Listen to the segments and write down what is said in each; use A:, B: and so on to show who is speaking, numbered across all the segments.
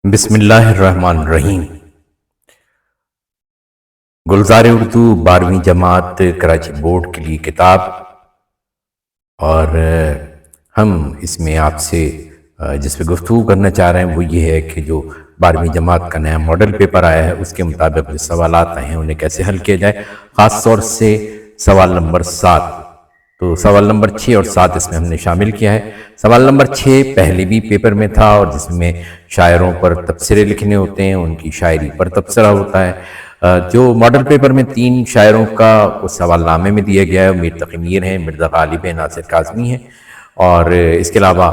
A: بسم اللہ الرحمن الرحیم۔ گلزار اردو 12ویں جماعت کراچی بورڈ کے لیے کتاب، اور ہم اس میں آپ سے جس پہ گفتگو کرنا چاہ رہے ہیں وہ یہ ہے کہ جو 12ویں جماعت کا نیا ماڈل پیپر آیا ہے اس کے مطابق جو سوالات آئے ہیں انہیں کیسے حل کیا جائے، خاص طور سے سوال نمبر 7۔ تو سوال نمبر 6 اور 7 اس میں ہم نے شامل کیا ہے۔ سوال نمبر 6 پہلے بھی پیپر میں تھا، اور جس میں شاعروں پر تبصرے لکھنے ہوتے ہیں، ان کی شاعری پر تبصرہ ہوتا ہے۔ جو ماڈل پیپر میں 3 شاعروں کا سوال نامے میں دیا گیا ہے، میر تقی میر ہیں، مرزا غالب ہیں، ناصر کاظمی ہیں، اور اس کے علاوہ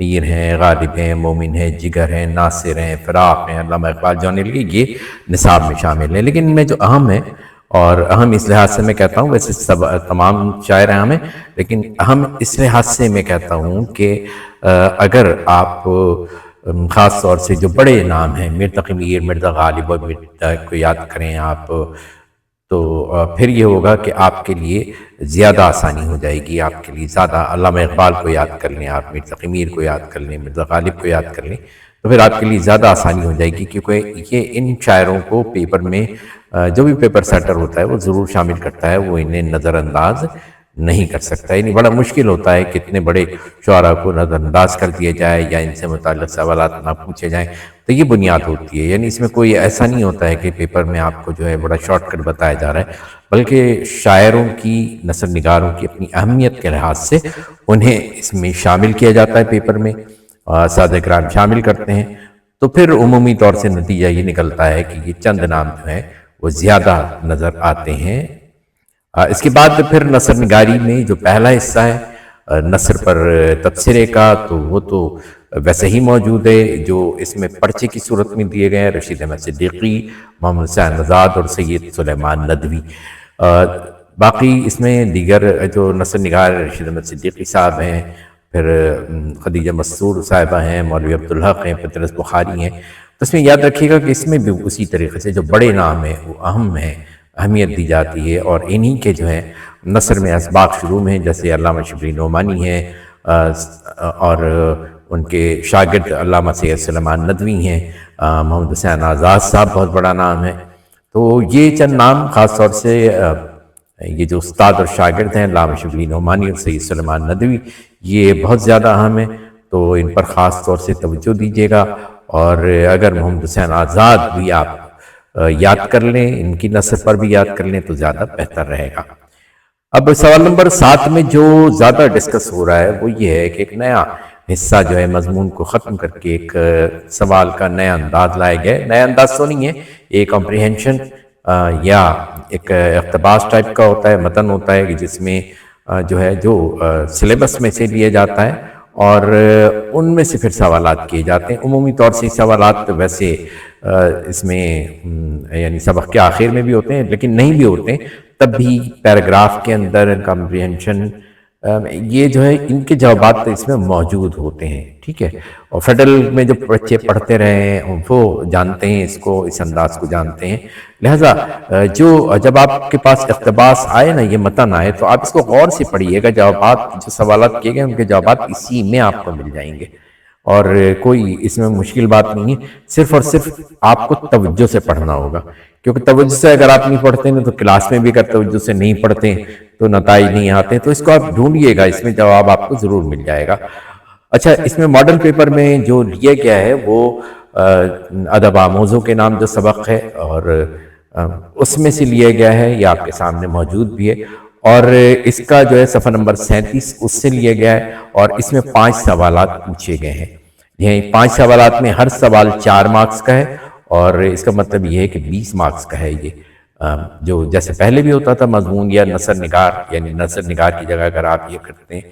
A: میر ہیں، غالب ہیں، مومن ہیں، جگر ہیں، ناصر ہیں، فراق ہیں، علامہ اقبال جون علی، یہ نصاب میں شامل ہیں۔ لیکن ان میں جو اہم ہے، اور اہم اس لحاظ سے میں کہتا ہوں، ویسے تمام شاعر اہم ہیں، لیکن اہم اس لحاظ سے میں کہتا ہوں کہ اگر آپ خاص طور سے جو بڑے نام ہیں، میر تقی میر، مرزا غالب اور کو یاد کریں آپ، تو پھر یہ ہوگا کہ آپ کے لیے زیادہ آسانی ہو جائے گی، آپ کے لیے زیادہ۔ علامہ اقبال کو یاد کر لیں آپ، میر تقی میر کو یاد کر لیں، مرزا غالب کو یاد کر لیں، تو پھر آپ کے لیے زیادہ آسانی ہو جائے گی، کیونکہ یہ ان شاعروں کو پیپر میں جو بھی پیپر سیٹر ہوتا ہے وہ ضرور شامل کرتا ہے، وہ انہیں نظر انداز نہیں کر سکتا۔ یعنی بڑا مشکل ہوتا ہے کہ اتنے بڑے شعراء کو نظر انداز کر دیا جائے یا ان سے متعلق سوالات نہ پوچھے جائیں، تو یہ بنیاد ہوتی ہے۔ یعنی اس میں کوئی ایسا نہیں ہوتا ہے کہ پیپر میں آپ کو جو ہے بڑا شارٹ کٹ بتایا جا رہا ہے، بلکہ شاعروں کی، نثر نگاروں کی اپنی اہمیت کے لحاظ سے انہیں اس میں شامل کیا جاتا ہے پیپر میں، اساتذہ کرام شامل کرتے ہیں، تو پھر عمومی طور سے نتیجہ یہ نکلتا ہے کہ یہ چند نام جو ہیں وہ زیادہ نظر آتے ہیں۔ اس کے بعد پھر نثر نگاری میں جو پہلا حصہ ہے نثر پر تبصرے کا، تو وہ تو ویسے ہی موجود ہے، جو اس میں پرچے کی صورت میں دیے گئے ہیں، رشید احمد صدیقی، محمد حسین آزاد اور سید سلیمان ندوی۔ باقی اس میں دیگر جو نثر نگار رشید احمد صدیقی صاحب ہیں، پھر خدیجہ مستور صاحبہ ہیں، مولوی عبدالحق ہیں، پطرس بخاری ہیں۔ تو اس میں یاد رکھیے گا کہ اس میں بھی اسی طریقے سے جو بڑے نام ہیں وہ اہم ہیں، اہمیت دی جاتی ہے، اور انہی کے جو ہیں نثر میں اسباق شروع میں ہیں، جیسے علامہ شبلی نعمانی ہیں، اور ان کے شاگرد علامہ سید سلیمان ندوی ہیں، محمد حسین آزاد صاحب بہت بڑا نام ہے۔ تو یہ چند نام خاص طور سے یہ جو استاد اور شاگرد ہیں، علامہ شبلی نعمانی اور سید سلیمان ندوی، یہ بہت زیادہ اہم ہیں، تو ان پر خاص طور سے توجہ دیجیے گا۔ اور اگر محمد حسین آزاد بھی آپ یاد کر لیں، ان کی نثر پر بھی یاد کر لیں تو زیادہ بہتر رہے گا۔ اب سوال نمبر 7 میں جو زیادہ ڈسکس ہو رہا ہے وہ یہ ہے کہ ایک نیا حصہ جو ہے مضمون کو ختم کر کے ایک سوال کا نیا انداز لائے گئے۔ نیا انداز تو نہیں ہے، ایک کمپریہنشن یا ایک اقتباس ٹائپ کا ہوتا ہے، متن ہوتا ہے کہ جس میں جو ہے جو سلیبس میں سے لیا جاتا ہے، اور ان میں سے پھر سوالات کیے جاتے ہیں۔ عمومی طور سے سوالات ویسے اس میں یعنی سبق کے آخر میں بھی ہوتے ہیں، لیکن نہیں بھی ہوتے ہیں تب بھی پیراگراف کے اندر کمپریہنشن یہ جو ہے ان کے جوابات اس میں موجود ہوتے ہیں، ٹھیک ہے۔ اور فیڈرل میں جو بچے پڑھتے رہے ہیں وہ جانتے ہیں اس کو، اس انداز کو جانتے ہیں۔ لہٰذا جب آپ کے پاس اقتباس آئے نا، یہ متن آئے، تو آپ اس کو غور سے پڑھیے گا، جوابات جو سوالات کیے گئے ان کے جوابات اسی میں آپ کو مل جائیں گے، اور کوئی اس میں مشکل بات نہیں ہے۔ صرف اور صرف آپ کو توجہ سے پڑھنا ہوگا، کیونکہ توجہ سے اگر آپ نہیں پڑھتے ہیں تو کلاس میں بھی اگر توجہ سے نہیں پڑھتے ہیں تو نتائج نہیں آتے، تو اس کو آپ ڈھونڈیے گا، اس میں جواب آپ کو ضرور مل جائے گا۔ اچھا، اس میں ماڈل پیپر میں جو لیا گیا ہے وہ ادب آموزوں کے نام جو سبق ہے، اور اس میں سے لیا گیا ہے، یہ آپ کے سامنے موجود بھی ہے، اور اس کا جو ہے صفحہ نمبر 37 اس سے لیا گیا ہے، اور اس میں 5 سوالات پوچھے گئے ہیں۔ یہ 5 سوالات میں ہر سوال 4 مارکس کا ہے، اور اس کا مطلب یہ ہے کہ 20 مارکس کا ہے۔ یہ جو جیسے پہلے بھی ہوتا تھا مضمون یا نثر نگار، یعنی نثر نگار کی جگہ اگر آپ یہ کرتے ہیں،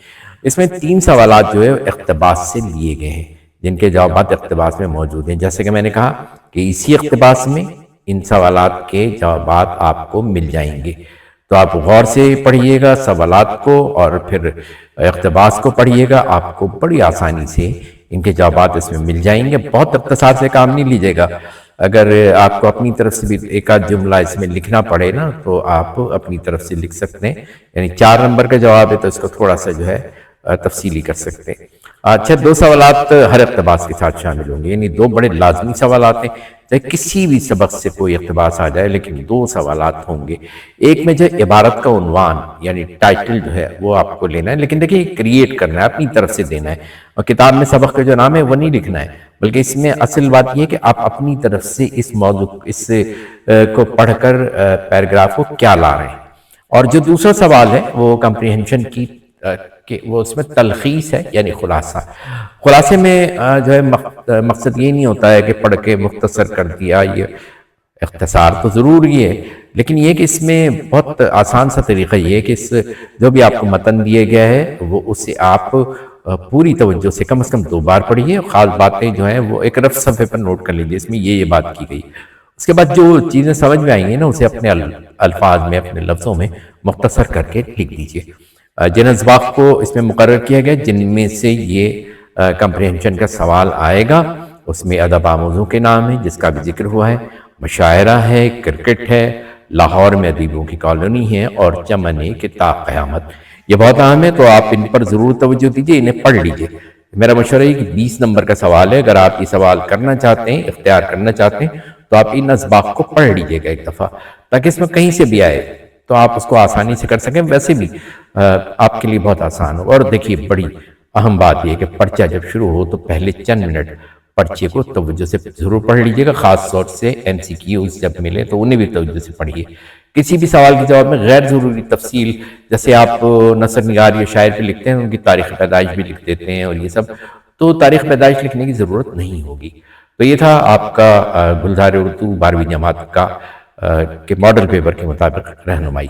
A: اس میں 3 سوالات جو ہے اقتباس سے لیے گئے ہیں، جن کے جوابات اقتباس میں موجود ہیں۔ جیسے کہ میں نے کہا کہ اسی اقتباس میں ان سوالات کے جوابات آپ کو مل جائیں گے، تو آپ غور سے پڑھیے گا سوالات کو، اور پھر اقتباس کو پڑھیے گا، آپ کو بڑی آسانی سے ان کے جوابات اس میں مل جائیں گے۔ بہت اختصار سے کام نہیں لیجیے گا، اگر آپ کو اپنی طرف سے بھی ایک آدھ جملہ اس میں لکھنا پڑے نا تو آپ اپنی طرف سے لکھ سکتے ہیں، یعنی 4 نمبر کا جواب ہے تو اس کو تھوڑا سا جو ہے تفصیلی کر سکتے ہیں۔ اچھا، دو سوالات ہر اقتباس کے ساتھ شامل ہوں گے، یعنی دو بڑے لازمی سوالات ہیں، چاہے کسی بھی سبق سے کوئی اقتباس آ جائے لیکن دو سوالات ہوں گے۔ ایک میں جو عبارت کا عنوان یعنی ٹائٹل جو ہے وہ آپ کو لینا ہے، لیکن دیکھیں کریٹ کرنا ہے، اپنی طرف سے دینا ہے، اور کتاب میں سبق کا جو نام ہے وہ نہیں لکھنا ہے، بلکہ اس میں اصل بات یہ ہے کہ آپ اپنی طرف سے اس موضوع کو پڑھ کر پیراگراف کو کیا لا رہے ہیں۔ اور جو دوسرا سوال ہے وہ کمپریہنشن کی کہ وہ اس میں تلخیص ہے، یعنی خلاصہ۔ خلاصے میں جو ہے مقصد یہ نہیں ہوتا ہے کہ پڑھ کے مختصر کر دیا، یہ اختصار تو ضرور یہ ہے، لیکن یہ کہ اس میں بہت آسان سا طریقہ یہ ہے کہ جو بھی آپ کو متن دیے گیا ہے وہ اسے آپ پوری توجہ سے کم از کم 2 بار پڑھیے، خاص باتیں جو ہیں وہ ایک رف صفحے پر نوٹ کر لیجیے، اس میں یہ بات کی گئی۔ اس کے بعد جو چیزیں سمجھ میں آئیں گی نا اسے اپنے الفاظ میں، اپنے لفظوں میں مختصر کر کے لکھ دیجیے۔ جن اسباق کو اس میں مقرر کیا گیا جن میں سے یہ کمپریہنشن کا سوال آئے گا، اس میں ادب آموزوں کے نام ہیں جس کا بھی ذکر ہوا ہے، مشاعرہ ہے، کرکٹ ہے، لاہور میں ادیبوں کی کالونی ہے، اور چمن کے تا قیامت۔ یہ بہت اہم ہے تو آپ ان پر ضرور توجہ دیجیے، انہیں پڑھ لیجیے۔ میرا مشورہ ہے کہ 20 نمبر کا سوال ہے، اگر آپ یہ سوال کرنا چاہتے ہیں، اختیار کرنا چاہتے ہیں تو آپ ان اسباق کو پڑھ لیجیے گا ایک دفعہ، تاکہ اس میں کہیں سے بھی آئے تو آپ اس کو آسانی سے کر سکیں۔ ویسے بھی آپ کے لیے بہت آسان ہو۔ اور دیکھیے بڑی اہم بات یہ کہ پرچہ جب شروع ہو تو پہلے چند منٹ پرچے کو توجہ سے ضرور پڑھ لیجیے گا، خاص طور سے MCQs جب ملے تو انہیں بھی توجہ سے پڑھیے۔ کسی بھی سوال کے جواب میں غیر ضروری تفصیل، جیسے آپ نثر نگار یا شاعر پہ لکھتے ہیں ان کی تاریخ پیدائش بھی لکھ دیتے ہیں اور یہ سب، تو تاریخ پیدائش لکھنے کی ضرورت نہیں ہوگی۔ تو یہ تھا آپ کا گلزار اردو 12ویں جماعت کا کے ماڈل پیپر کے مطابق رہنمائی۔